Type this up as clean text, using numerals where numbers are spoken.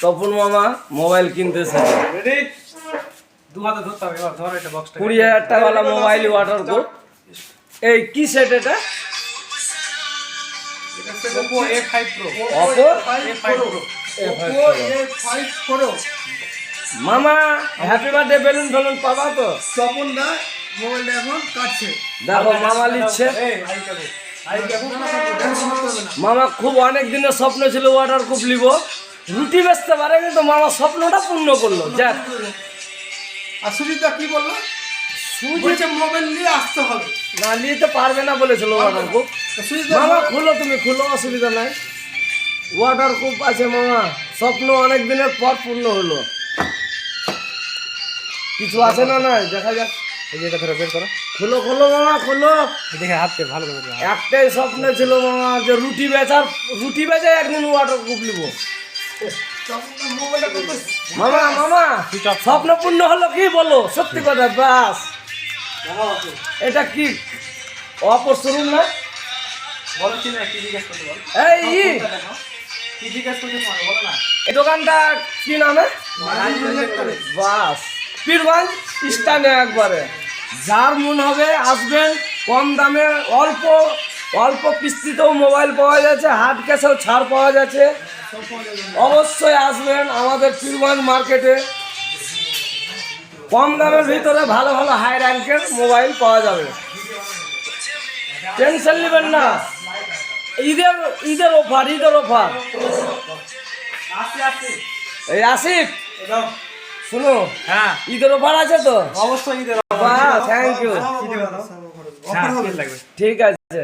তপন মামা মোবাইল কিনতেছে। 20,000 টাকাওয়ালা মোবাইল অর্ডার কর। এই কি সেট এটা? Oppo A5 Pro। Oppo A5 Pro। মামা হ্যাপি বার্থডে বেলুন ফেলুন পাবা তো? তপন দা মোবাইলটা এখন কাটছে। দেখো মামা নিচ্ছে। মামা খুব অনেক দিনের স্বপ্ন ছিল ওয়াটার কুপ লিব, রুটি বেচতে পারে, কিন্তু মামা স্বপ্নটা পূর্ণ করলো। যাক। আর সুজিতা কি বললো? সুজিত মোবাইল নিয়ে আসতে হবে। না নিতে পারবে না বলেছিল ওয়াটার কুপ। মামা খুলো, তুমি খুলো, অসুবিধা নাই। ওয়াটার কুপ আছে মামা, স্বপ্ন অনেক দিনের পর পূর্ণ হলো। কিছু আছে না নাই দেখা যাক। এই যে এটা ধরে বের করো। খোলো খোলো মামা খোলো। দেখে হাততে ভালো করে ধরো। একটাই স্বপ্ন ছিল মামা, যে রুটি বেচে একদিন ওয়াটার কুপ নিব। মামা মামা স্বপ্ন পূর্ণ হলো কি বলো, সত্যি কথা। বাস এটা কি অপর শোরুম না? বলো কি না, কি জিজ্ঞেস করতে বল। এই কি জিজ্ঞেস করতে বলো না। এই দোকানটা কি নামে? বাস পীরগঞ্জ স্টানে একবারে। যার মন হবে আসবেন, কম দামে অল্প অল্প কিস্তিতেও মোবাইল পাওয়া যাচ্ছে, হার্ড ক্যাশেও ছাড় পাওয়া যাচ্ছে। অবশ্যই আসবেন আমাদের পীরগঞ্জ মার্কেটে। কম দামের ভিতরে ভালো ভালো হাই র্যাঙ্কের মোবাইল পাওয়া যাবে। টেনশন নেবেন না, ঈদের অফার। এই আসিফ শুনো, হ্যাঁ ঈদের অফার আছে তো? অবশ্যই ঈদের বাহ থ্যাংক ইউ। হ্যাঁ লাগবে। ঠিক আছে।